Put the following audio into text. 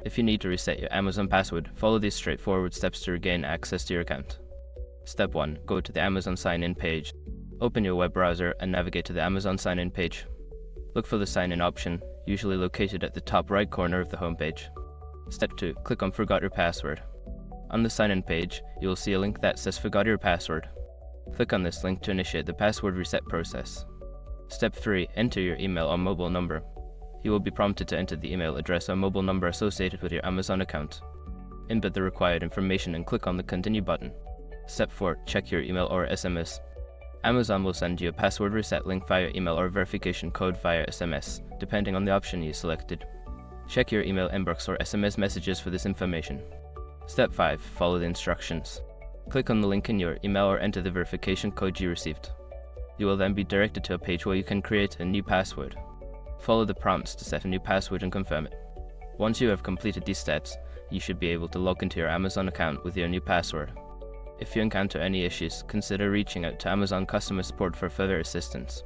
If you need to reset your Amazon password, follow these straightforward steps to regain access to your account. Step 1. Go to the Amazon sign-in page. Open your web browser and navigate to the Amazon sign-in page. Look for the sign-in option, usually located at the top right corner of the homepage. Step 2. Click on Forgot Your Password. On the sign-in page, you will see a link that says Forgot Your Password. Click on this link to initiate the password reset process. Step 3. Enter your email or mobile number. You will be prompted to enter the email address or mobile number associated with your Amazon account. Input the required information and click on the Continue button. Step 4. Check your email or SMS. Amazon will send you a password reset link via email or verification code via SMS, depending on the option you selected. Check your email inbox or SMS messages for this information. Step 5. Follow the instructions. Click on the link in your email or enter the verification code you received. You will then be directed to a page where you can create a new password. Follow the prompts to set a new password and confirm it. Once you have completed these steps, you should be able to log into your Amazon account with your new password. If you encounter any issues, consider reaching out to Amazon customer support for further assistance.